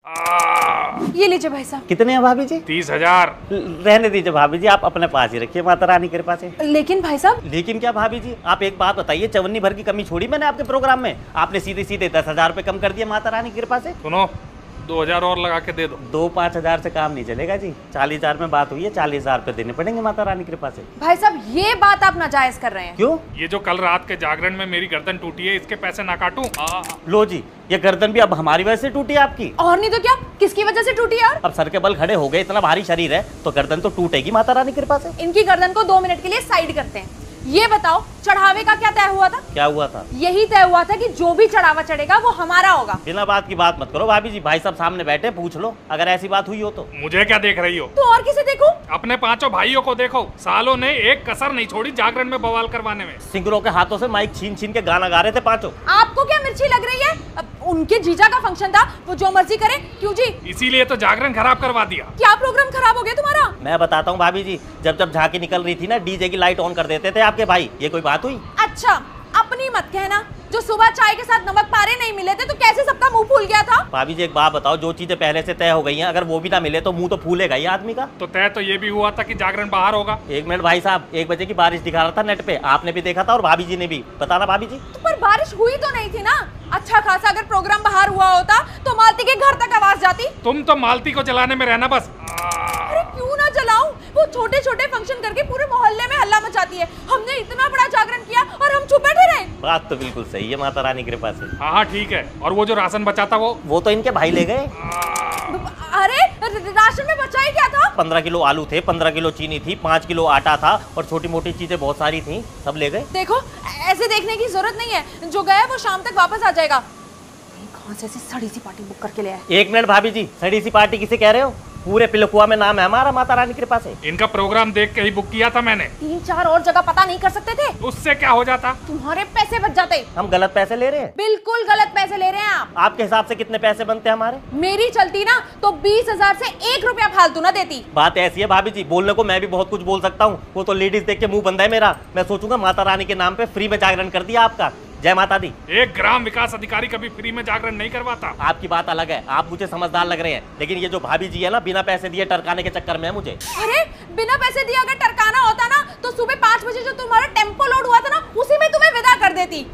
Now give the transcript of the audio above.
ये लीजिए भाई साहब। कितने हैं भाभी जी? 30,000। रहने दीजिए भाभी जी, आप अपने पास ही रखिए, माता रानी के पास है। लेकिन भाई साहब। लेकिन क्या भाभी जी, आप एक बात बताइए, चवन्नी भर की कमी छोड़ी मैंने आपके प्रोग्राम में, आपने सीधे सीधे 10,000 रुपए कम कर दिए माता रानी की कृपा से। सुनो, 2,000 और लगा के दे दो। 2-5 हज़ार से काम नहीं चलेगा जी, 40,000 में बात हुई है, 40,000 रुपए देने पड़ेंगे माता रानी की कृपा से। भाई साहब ये बात आप नाजायज कर रहे हैं। क्यों? ये जो कल रात के जागरण में मेरी गर्दन टूटी है, इसके पैसे ना काटूं? लो जी, ये गर्दन भी अब हमारी वजह से टूटी है आपकी। और नहीं तो क्या, किसकी वजह से टूटी यार? अब सर के बल खड़े हो गए, इतना भारी शरीर है तो गर्दन तो टूटेगी माता रानी की कृपा से। इनकी गर्दन को 2 मिनट के लिए साइड करते हैं। ये बताओ चढ़ावे का क्या तय हुआ था? क्या हुआ था? यही तय हुआ था कि जो भी चढ़ावा चढ़ेगा वो हमारा होगा। बिना बात की बात मत करो भाभी जी, भाई सब सामने बैठे, पूछ लो अगर ऐसी बात हुई हो तो। मुझे क्या देख रही हो? तो और किसे देखो? अपने 5 भाइयों को देखो, सालों ने एक कसर नहीं छोड़ी जागरण में बवाल करवाने में। सिंगरों के हाथों से माइक छीन छीन के गाना गा रहे थे 5। आपको क्या मिर्ची लग रही है? अब उनके जीजा का फंक्शन था, वो जो मर्जी करे। क्यों जी? इसीलिए तो जागरण खराब करवा दिया। क्या प्रोग्राम खराब हो गया तुम्हारा? मैं बताता हूँ भाभी जी, जब जब झांकी निकल रही थी ना, डीजे की लाइट ऑन कर देते थे आपके भाई, ये कोई बात हुई? अच्छा, अपनी मत कहना। जो सुबह चाय के साथ नमक पारे नहीं मिले थे तो कैसे सबका मुंह फूल गया था? भाभी जी एक बात बताओ, जो चीजें पहले से तय हो गई हैं, अगर वो भी ना मिले तो मुंह तो फूलेगा ही आदमी का। तो तय तो ये भी हुआ था कि जागरण बाहर होगा। 1 मिनट भाई साहब, 1 बजे की बारिश दिखा रहा था नेट पे, आपने भी देखा था और भाभी जी ने भी। बताना भाभी जी। तो पर बारिश हुई तो नहीं थी ना। अच्छा खासा अगर प्रोग्राम बाहर हुआ होता तो मालती के घर तक आवाज जाती। तुम तो मालती को जलाने में रहना बस। अरे क्यों ना जलाऊं? वो छोटे छोटे फंक्शन करके पूरे मोहल्ले में हल्ला मचाती है। हमने इतना बड़ा जागरण किया और हम चुप बैठे रहे। बात तो बिल्कुल सही है माता रानी की कृपा से। हाँ ठीक है। और वो जो राशन बचा था वो तो इनके भाई ले गए। अरे राशन में बचा ही क्या था? 15 किलो आलू थे, 15 किलो चीनी थी, 5 किलो आटा था और छोटी मोटी चीजें बहुत सारी थी, सब ले गए। देखो ऐसे देखने की जरूरत नहीं है, जो गया वो शाम तक वापस आ जाएगा। कहाँ से ऐसी सड़ी सी पार्टी बुक करके ले आए? 1 मिनट भाभी जी, सड़ी सी पार्टी किसे कह रहे हो? पूरे पिलकुआ में नाम है हमारा माता रानी की कृपा से। इनका प्रोग्राम देख के ही बुक किया था मैंने। 3-4 और जगह पता नहीं कर सकते थे? उससे क्या हो जाता? तुम्हारे पैसे बच जाते। हम गलत पैसे ले रहे हैं? बिल्कुल गलत पैसे ले रहे हैं आप। आपके हिसाब से कितने पैसे बनते हैं हमारे? मेरी चलती ना तो 20,000 से 1 रुपया फालतू ना देती। बात ऐसी है भाभी जी, बोलने को मैं भी बहुत कुछ बोल सकता हूँ, वो तो लेडीज देख के मुंह बंद है मेरा। मैं सोचूंगा माता रानी के नाम पे फ्री में जागरण कर दिया आपका। जय माता दी। एक ग्राम विकास अधिकारी कभी फ्री में जागरण नहीं करवाता। आपकी बात अलग है, आप मुझे समझदार लग रहे हैं, लेकिन ये जो भाभी जी है ना, बिना पैसे दिए टरकाने के चक्कर में है मुझे। अरे बिना पैसे दिए अगर टरकाना होता ना तो सुबह 5 बजे जो तुम्हारा टेम्पो लोड हुआ था ना, उसी में तुम्हें विदा कर देती।